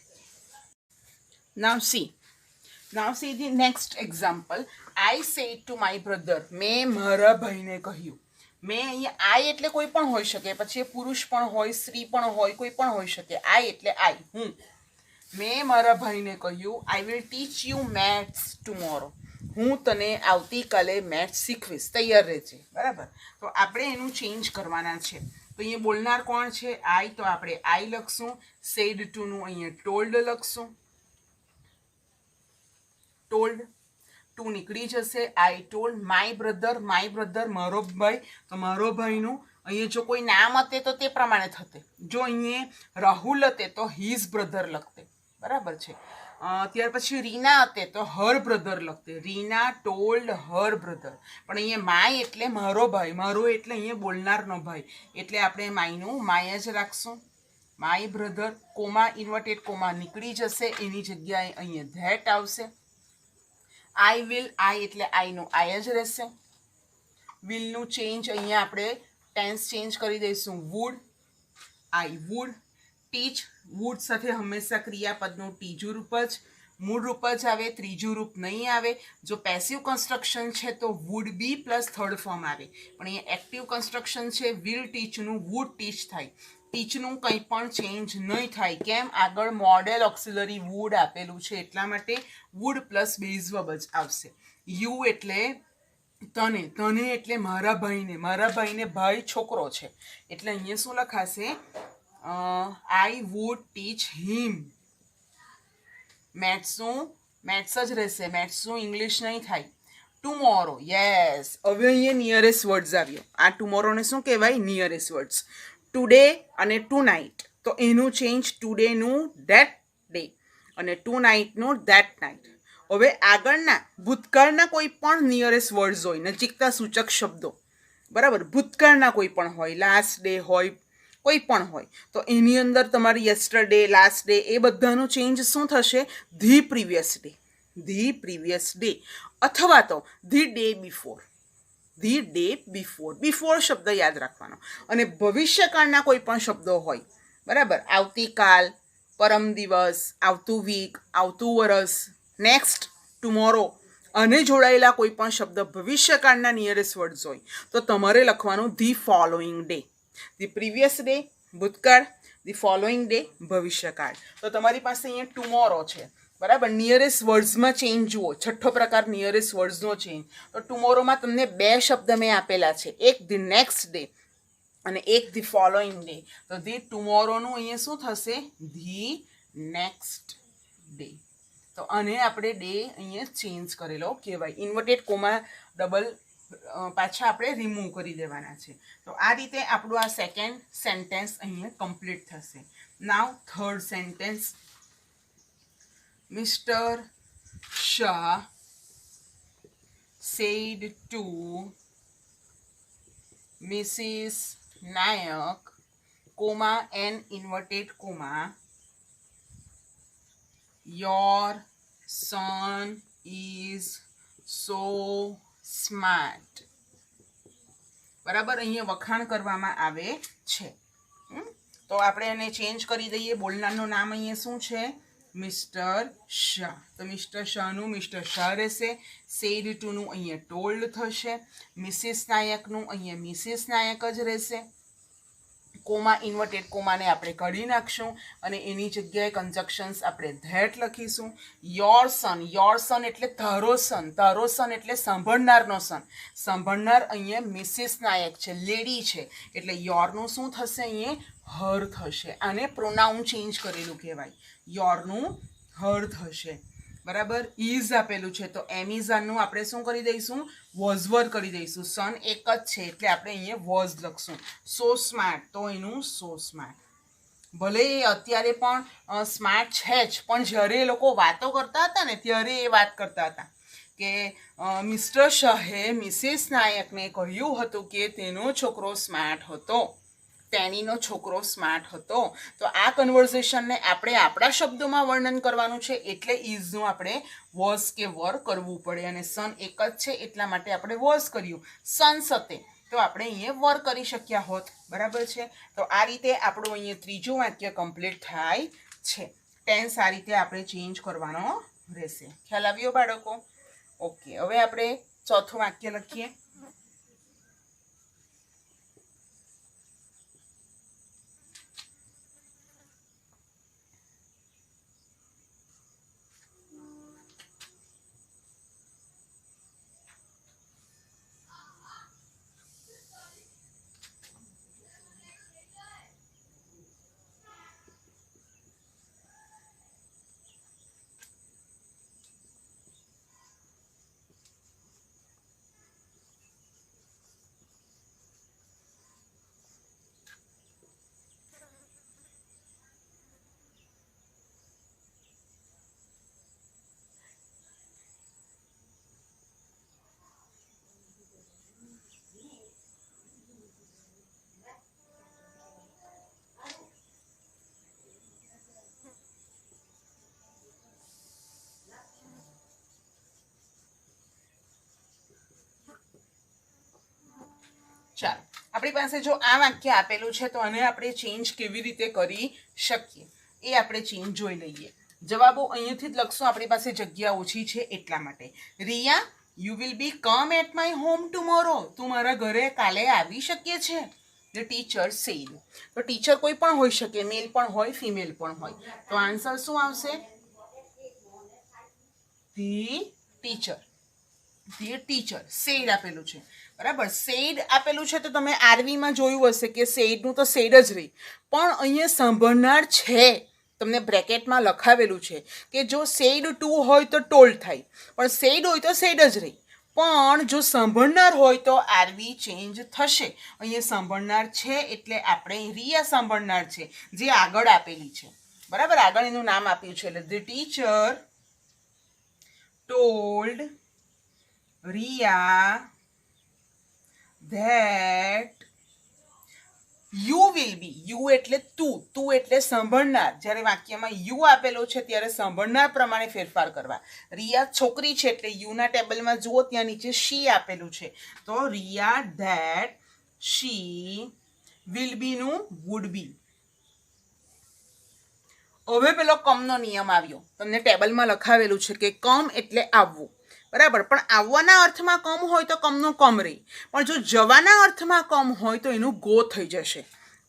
Now see the next example. I said to my brother, મેં મારા ભાઈને કહ્યું. મેં અહીંયા આઈ એટલે કોઈ પણ હોઈ શકે, પછી એ પુરુષ પણ હોય, સ્ત્રી પણ હોય, કોઈ પણ હોઈ શકે. આઈ એટલે આઈ, હું. મેં મારા ભાઈને કહ્યું I will teach you maths tomorrow, હું તને આવતીકાલે મેથ્સ શીખવીશ, તૈયાર રહેજે. બરાબર. તો આપણે એનું ચેન્જ કરવાના છે. તો અહીંયા બોલનાર કોણ છે? આઈ. તો આપણે આઈ લખશું. સેડ ટુનું અહીંયા ટોલ્ડ લખશું. ટોલ્ડ, ટુ નીકળી જશે, આઈ ટોલ્ડ, માય બ્રધર મારો ભાઈ, તો મારો ભાઈનું અહીંયા જો કોઈ નામ હતે તો તે પ્રમાણે થતે, જો અહીંયા રાહુલ હતે તો હિઝ બ્રધર લખતે, બરાબર છે. ત્યાર પછી રીના હતે તો હર બ્રધર લખતે, રીના ટોલ્ડ હર બ્રધર. પણ અહીંયા માય એટલે મારો ભાઈ, મારો એટલે અહીંયા બોલનારનો ભાઈ, એટલે આપણે માયનું માય જ રાખશું. My brother, comma inverted comma નીકળી જશે, એની જગ્યાએ અહીંયા ધેટ આવશે. આઈ વિલ, આઈ એટલે આઈનું આઈ જ રહેશે. વિલનું ચેન્જ અહીંયા આપણે ટેન્સ ચેન્જ કરી દઈશું, would, I would. Teach, would સાથે હંમેશા ક્રિયાપદનું ત્રીજું રૂપ જ, મૂળ રૂપ જ આવે, ત્રીજું રૂપ નહીં આવે. જો પેસિવ કન્સ્ટ્રક્શન છે તો would be plus third form આવે, પણ અહીંયા એક્ટિવ કન્સ્ટ્રક્શન છે, વિલ ટીચનું વુડ ટીચ થાય. ટીચનું કંઈ પણ ચેન્જ નહીં થાય, કેમ? આગળ મોડેલ ઓક્સિલરી વુડ આપેલું છે એટલા માટે વુડ પ્લસ બેઝ વર્બ જ આવશે. યુ એટલે તને, તને એટલે મારા ભાઈને ભાઈ છોકરો છે એટલે અહીંયા શું લખાશે? આઈ વુડ ટીચ હિમ. મેથ્સ જ રહેશે, મેથ્સનું ઇંગ્લિશ નહીં થાય. ટુમોરો, યસ, હવે અહીંયા નિયરેસ્ટ વર્ડ્સ આવ્યો. આ ટુમોરોને શું કહેવાય? Nearest words. ટુડે અને ટુ નાઇટ, તો એનું ચેન્જ ટુડેનું ધેટ ડે અને ટુ નાઇટનું ધેટ નાઇટ. હવે આગળના ભૂતકાળના કોઈ પણ નિયરેસ્ટ વર્ડ્સ હોય, નજીકતા સૂચક શબ્દો, બરાબર, ભૂતકાળના કોઈ પણ હોય, લાસ્ટ ડે હોય, કોઈ પણ હોય, તો એની અંદર તમારી યસ્ટરડે, લાસ્ટ ડે એ બધાનો ચેન્જ શું થશે? The previous day, the previous day, અથવા તો the day before, the day before. Before શબ્દ યાદ રાખવાનો. અને ભવિષ્યકાળના કોઈ પણ શબ્દો હોય, બરાબર, આવતીકાલ, પરમ દિવસ, આવતું વીક, આવતું વરસ, નેક્સ્ટ, ટુમોરો, અને જોડાયેલા કોઈ પણ શબ્દ ભવિષ્યકાળના નિયરેસ્ટ વર્ડ્સ હોય તો તમારે લખવાનું the following day. The previous day ભૂતકાળ, ધી ફોલોઈંગ ડે ભવિષ્યકાળ. તો તમારી પાસે અહીંયા ટુમોરો છે, બરાબર. નિયરેસ્ટ વર્ડ્સમાં ચેન્જ જુઓ, છઠ્ઠો પ્રકાર નિયરેસ્ટ વર્ડ્સનો ચેન્જ. તો ટુમોરોમાં તમને બે શબ્દ મેં આપેલા છે, એક ધી નેક્સ્ટ ડે અને એક ધી ફોલોઈંગ ડે. તો ધી ટુમોરોનું અહીંયા શું થશે? The next day. તો આને આપણે ડે અહીંયા ચેન્જ કરેલો કહેવાય. ઇન્વર્ટેડ કોમા ડબલ પાછા આપણે રિમૂવ કરી દેવાના છે. તો આ રીતે આપણું આ સેકન્ડ સેન્ટેન્સ અહીંયા કમ્પ્લીટ થશે. Now third sentence. Mister Shah said to Mrs. Nayak, comma and inverted comma, your son is so smart. બરાબર, અહીંયા વખાણ કરવામાં આવે છે. તો આપણે એને ચેન્જ કરી દઈએ. બોલનારનું નામ અહીંયા શું છે? મિસ્ટર શાહ. તો મિસ્ટર શાહનું મિસ્ટર શાહ રહેશે. સેડ ટુનું અહીંયા ટોલ્ડ થશે. મિસિસ નાયકનું અહીંયા મિસિસ નાયક જ રહેશે. કોમા ઇન્વર્ટેડ કોમાને આપણે કાઢી નાખશું અને એની જગ્યાએ કન્જક્શન્સ આપણે ધેટ લખીશું. યોર સન એટલે તારો સન, તારો સન એટલે સાંભળનારનો સન. સાંભળનાર અહીંયા મિસિસ નાયક છે, લેડી છે, એટલે યોરનું શું થશે? અહીંયા હર થશે. આને પ્રોનાઉન ચેન્જ કરેલું કહેવાય. યોરનું હર થશે, બરાબર. ઇઝ આપેલું છે તો એમિઝાનનું આપણે શું કરી દઈશું? વોઝ કરી દઈશું. સન એક જ છે એટલે આપણે અહીંયા વોઝ લખશું. સો સ્માર્ટ, તો એનું સો સ્માર્ટ. ભલે એ અત્યારે પણ સ્માર્ટ છે જ, પણ જ્યારે એ લોકો વાતો કરતા હતા ને ત્યારે એ વાત કરતા હતા કે મિસ્ટર શાહે મિસિસ નાયકને કહ્યું હતું કે તેનો છોકરો સ્માર્ટ હતો, તેણીનો છોકરો સ્માર્ટ હતો. તો આ કન્વર્ઝેશનને આપણે આપણા શબ્દોમાં વર્ણન કરવાનું છે એટલે ઇઝનું આપણે વોઝ કે વર કરવું પડે. અને સન એક જ છે એટલા માટે આપણે વોઝ કર્યું. સન્સ હતે તો આપણે અહીંયા વર કરી શક્યા હોત, બરાબર છે. તો આ રીતે આપણું અહીંયા ત્રીજું વાક્ય કમ્પ્લીટ થાય છે. ટેન્સ આ રીતે આપણે ચેન્જ કરવાનો રહેશે. ખ્યાલ આવ્યો બાળકો? ઓકે, હવે આપણે ચોથું વાક્ય લખીએ. ચાલો આપણી પાસે જો આ વાક્ય આપેલું છે તો આને આપણે ચેન્જ કેવી રીતે કરી શકીએ એ આપણે ચેન્જ જોઈ લઈએ. જવાબો અહીંયાથી જ લખશું, આપણી પાસે જગ્યા ઓછી છે એટલા માટે. Riya, you will be come at my home tomorrow. તું મારા ઘરે કાલે આવી શકે છે. The teacher said. તો ટીચર કોઈ પણ હોઈ શકે, મેલ પણ હોય, ફિમેલ પણ હોય. તો આન્સર શું આવશે? The teacher. The teacher. Said આપેલું છે, બરાબર. સેડ આપેલું છે તો તમે આરવીમાં જોયું હશે કે સેડનું તો સેડ જ રહી, પણ અહીંયા સાંભળનાર છે તમને બ્રેકેટમાં લખાવેલું છે કે જો સેડ ટુ હોય તો ટોલ્ડ થાય, પણ સેડ હોય તો સેડ જ રહી. પણ જો સાંભળનાર હોય તો આરવી ચેન્જ થશે. અહીંયા સાંભળનાર છે એટલે આપણે રિયા સાંભળનાર છે જે આગળ આપેલી છે, બરાબર. આગળ એનું નામ આપ્યું છે એટલે the teacher told Riya that you will be. You એટલે તું એટલે સાંભળનાર. જ્યારે વાક્યમાં યુ આપેલો છે ત્યારે સાંભળનાર પ્રમાણે ફેરફાર કરવા. રિયા છોકરી છે એટલે યુના ટેબલમાં જુઓ ત્યાં નીચે શી આપેલું છે, તો Riya that she will be નું વુડ બી. હવે પેલો કમનો નિયમ આવ્યો, તમને ટેબલમાં લખાવેલું છે કે કમ એટલે આવવું, બરાબર. પણ આવવાના અર્થમાં કમ હોય તો કમનું કમ રહી, પણ જો જવાના અર્થમાં કમ હોય તો એનું ગો થઈ જશે,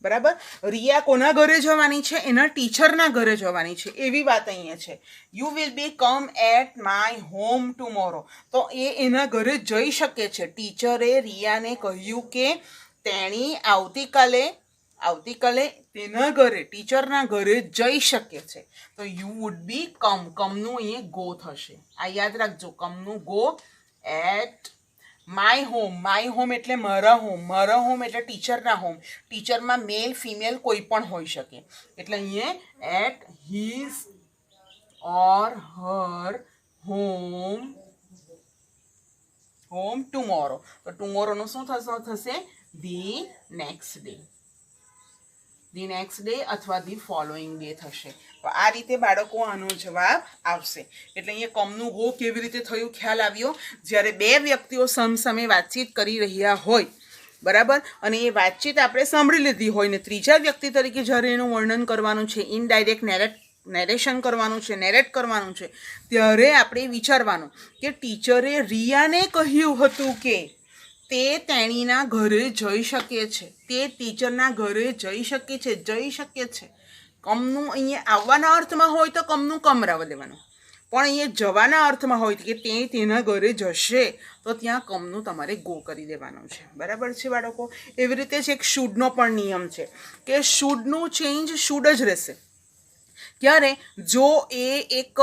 બરાબર. રિયા કોના ઘરે જવાની છે? એના ટીચરના ઘરે જવાની છે, એવી વાત અહીંયા છે. You will be come at my home tomorrow. તો એ એના ઘરે જઈ શકે છે. ટીચરે રિયાને કહ્યું કે તેણી આવતીકાલે તેના ઘરે, ટીચરના ઘરે જઈ શકે છે. તો યુ વુડ બી કમનું અહીંયા ગો થશે. આ યાદ રાખજો, કમનું ગો એટ માય હોમ એટલે મારા હોમ એટલે ટીચરના હોમ. ટીચરમાં મેલ ફિમેલ કોઈ પણ હોઈ શકે, એટલે અહીંયા at his or her home tomorrow. તો ટુમોરોનું શું થશે? ધી નેક્સ્ટ ડે અથવા ધી ફોલોઈંગ ડે થશે. તો આ રીતે બાળકો આનો જવાબ આવશે. એટલે અહીંયા કમનું ગો કેવી રીતે થયું ખ્યાલ આવ્યો? જ્યારે બે વ્યક્તિઓ સમસામે વાતચીત કરી રહ્યા હોય, બરાબર, અને એ વાતચીત આપણે સાંભળી લીધી હોય ને ત્રીજા વ્યક્તિ તરીકે જ્યારે એનું વર્ણન કરવાનું છે, ઇનડાયરેક્ટ નેરેટ કરવાનું છે, ત્યારે આપણે વિચારવાનું કે ટીચરે રિયાને કહ્યું હતું કે તે તેણીના ઘરે જઈ શકે છે, તે ટીચરના ઘરે જઈ શકે છે. કમનું અહીંયા આવવાના અર્થમાં હોય તો કમનું કમ રાવ દેવાનું, પણ અહીંયા જવાના અર્થમાં હોય કે તે તેના ઘરે જશે તો ત્યાં કમનું તમારે ગો કરી દેવાનું છે, બરાબર છે બાળકો. એવી રીતે જ એક શુડનો પણ નિયમ છે કે શુડનું ચેન્જ શુડ જ રહેશે. ક્યારે? જો એ એક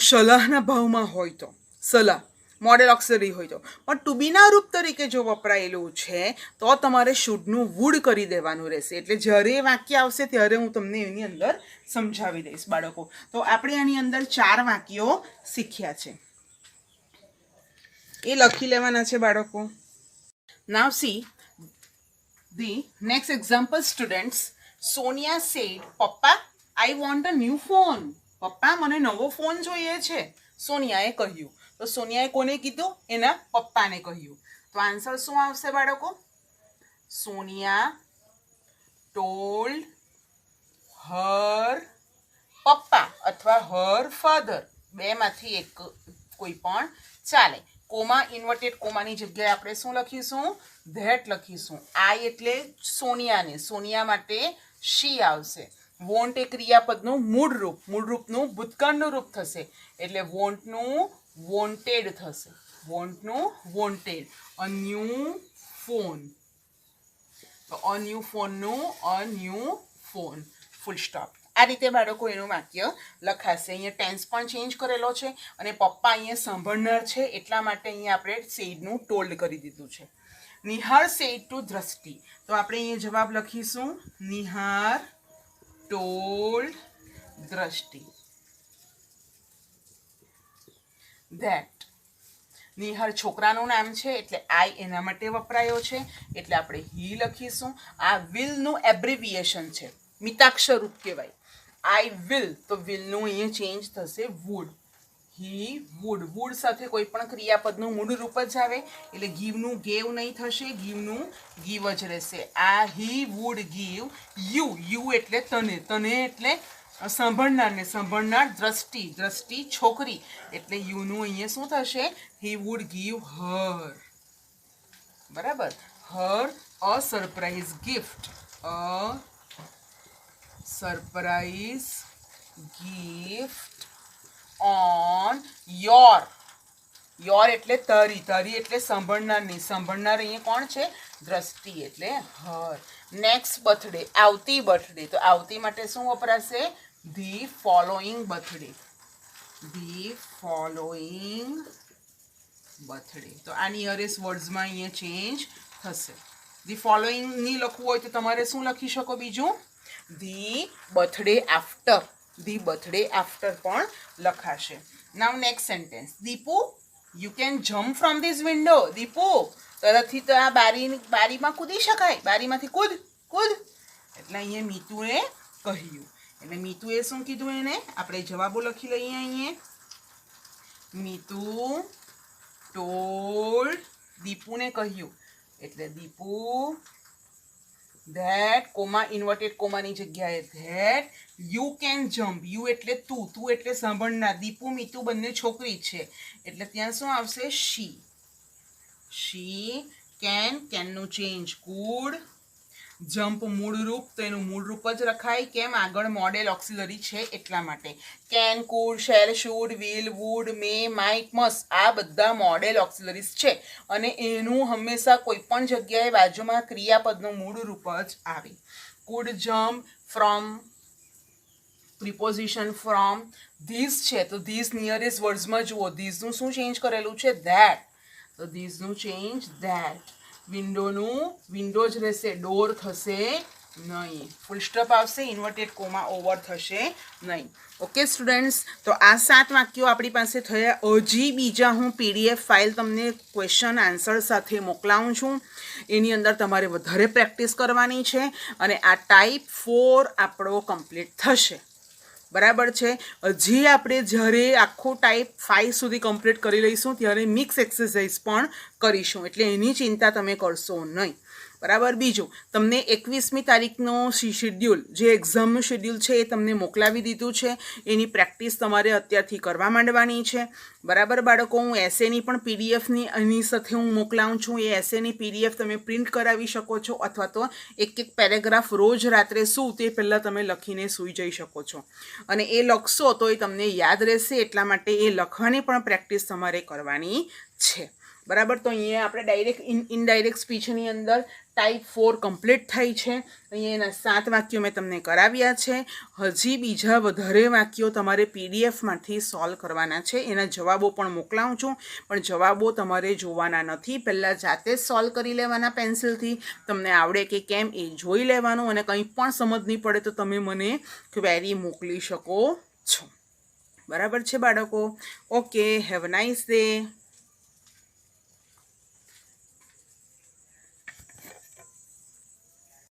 સલાહના ભાવમાં હોય તો, સલાહ મોડેલ ઓક્સિલરી હોય તો. પણ ટુ બીના રૂપ તરીકે જો વપરાયેલું છે તો તમારે શુડનું વુડ કરી દેવાનું રહેશે. એટલે જ્યારે એ વાક્ય આવશે ત્યારે હું તમને એની અંદર સમજાવી દઈશ બાળકો. તો આપણે આની અંદર 4 વાક્યો શીખ્યા છે, એ લખી લેવાના છે બાળકો. Now see the next example students. Sonia said, papa I want a new phone. પપ્પા મને નવો ફોન જોઈએ છે, સોનિયાએ કહ્યું. તો સોનિયાએ કોને કીધું? એના પપ્પાને કહ્યું. તો આન્સર શું આવશે બાળકો? સોનિયા ટોલ્ડ હર પપ્પા અથવા હર ફાધર, બેમાંથી એક કોઈ પણ ચાલે. કોમા, ઇન્વર્ટેડ કોમાની જગ્યાએ આપણે શું લખીશું? ધેટ લખીશું. આઈ એટલે સોનિયાને, સોનિયા માટે શી આવશે. વોન્ટ એ ક્રિયાપદનું મૂળ રૂપનું ભૂતકાળનું રૂપ થશે, એટલે વોન્ટનું વોન્ટેડ થશે. વોન્ટેડ. અ ન્યૂ ફોન, તો અ ન્યૂ ફોનનું a new phone, full stop. આ રીતે બાળકો એનું વાક્ય લખાશે. અહીંયા ટેન્સ પણ ચેન્જ કરેલો છે અને પપ્પા અહીંયા સાંભળનાર છે એટલા માટે અહીંયા આપણે સેડનું ટોલ્ડ કરી દીધું છે. નિહાર સેડ ટુ દ્રષ્ટિ. તો આપણે અહીંયા જવાબ લખીશું નિહાર ટોલ્ડ દ્રષ્ટિ ધેટ. નિહાર છોકરાનું નામ છે એટલે આઈ એના માટે વપરાયો છે એટલે આપણે હી લખીશું. આ વિલનું એબ્રિવિએશન છે, મિતાક્ષર રૂપ કહેવાય. આઈ વિલ, તો વિલનું અહીંયા ચેન્જ થશે વુડ. He would. વુડ સાથે કોઈ પણ ક્રિયાપદનું મૂળ રૂપ જ આવે એટલે ગીવનું ગેવ નહીં થશે, ગીવનું ગીવ જ રહેશે. આ હી વુડ ગીવ યુ. યુ એટલે તને, તને એટલે સાંભળનાર, ને સાંભળનાર દ્રષ્ટિ, દ્રષ્ટિ છોકરી એટલે યુનું અહીંયા શું થશે? He would give her. બરાબર. Her a surprise gift. A surprise gift on your. Your એટલે તારી, તારી એટલે સાંભળનારની, સાંભળનાર અહીંયા કોણ છે? દ્રષ્ટિ એટલે હર. નેક્સ્ટ બર્થડે, આવતી બર્થડે. તો આવતી માટે શું વપરાશે? The following birthday. The following birthday. તો આ નિયરેસ્ટ વર્ડ્સમાં અહીંયા ચેન્જ થશે. ધી ફોલોઈંગ ની લખવું હોય તો તમારે શું લખી શકો? બીજું the birthday after. The birthday after પણ લખાશે. Now next sentence. Deepu you can jump from this window. Deepu તરતથી તો આ બારીમાં કૂદી શકાય, બારીમાંથી કૂદ કૂદ. એટલે અહીંયા મીતુએ કહ્યું. એટલે મીતુએ શું કીધું એને? આપણે જવાબો લખી લઈએ અહીંયા. મીતુ ટોલ્ડ, દીપુને કહ્યું. એટલે દીપુ ધેટ, કોમા ઇન્વર્ટેડ કોમાની જગ્યાએ that you can jump. You એટલે તું, તું એટલે સાંભળનાર. દીપુ મીતુ બંને છોકરી છે એટલે ત્યાં શું આવશે? શી. શી કેન, કેનનું ચેન્જ કુડ. જમ્પ મૂળરૂપ, તો એનું મૂળરૂપ જ રખાય. કેમ? આગળ મોડેલ ઓક્સિલરી છે એટલા માટે. Can, could, shall, should, will, would, may, might, must આ બધા મોડેલ ઓક્સિલરીઝ છે અને એનું હંમેશા કોઈ પણ જગ્યાએ બાજુમાં ક્રિયાપદનું મૂળરૂપ જ આવે. Food jump from, preposition from. This છે તો ધીસ નિયરેસ્ટ વર્ડ્સમાં જુઓ. ધીસનું શું ચેન્જ કરેલું છે? ધેટ. તો ધીસનું ચેન્જ ધેટ. વિન્ડોનું વિન્ડો જ રહેશે, ડોર થશે નહીં. ફૂલ સ્ટોપ આવશે, ઇન્વર્ટેડ કોમા ઓવર થશે નહીં. ઓકે સ્ટુડન્ટ્સ, તો આ 7 વાક્યો આપણી પાસે થયા. હજી બીજા હું PDF ફાઇલ તમને ક્વેશ્ચન આન્સર સાથે મોકલાવું છું. એની અંદર તમારે વધારે પ્રેક્ટિસ કરવાની છે અને આ ટાઈપ 4 આપણો કમ્પ્લીટ થશે. બરાબર છે. હજી આપણે જ્યારે આખું ટાઈપ 5 સુધી કમ્પ્લીટ કરી લઈશું ત્યારે મિક્સ એક્સરસાઇઝ પણ કરીશું એટલે એની ચિંતા તમે કરશો નહીં. બરાબર. બીજું, તમને 21મી તારીખનો શેડ્યુલ, જે એક્ઝામનું શેડ્યુલ છે એ તમને મોકલાવી દીધું છે. એની પ્રેક્ટિસ તમારે અત્યારથી કરવા માંડવાની છે. બરાબર બાળકો. હું એસેની પણ PDFની એની સાથે હું મોકલાવું છું. એ એસેની PDF તમે પ્રિન્ટ કરાવી શકો છો અથવા તો એક એક પેરેગ્રાફ રોજ રાત્રે શું તે પહેલાં તમે લખીને સૂઈ જઈ શકો છો અને એ લખશો તો એ તમને યાદ રહેશે. એટલા માટે એ લખવાની પણ પ્રેક્ટિસ તમારે કરવાની છે. બરાબર. તો અહીંયા આપણે ડાયરેક્ટ ઇનડાયરેક્ટ સ્પીચની અંદર ટાઈપ 4 કમ્પ્લીટ થઈ છે. અહીંયા એના 7 વાક્યો મેં તમને કરાવ્યા છે. હજી બીજા વધારે વાક્યો તમારે PDFમાંથી સોલ્વ કરવાના છે. એના જવાબો પણ મોકલાવું છું, પણ જવાબો તમારે જોવાના નથી. પહેલાં જાતે જ સોલ્વ કરી લેવાના પેન્સિલથી. તમને આવડે કે કેમ એ જોઈ લેવાનું અને કંઈ પણ સમજ નહીં પડે તો તમે મને ક્વેરી મોકલી શકો છો. બરાબર છે બાળકો. Okay, have a nice day.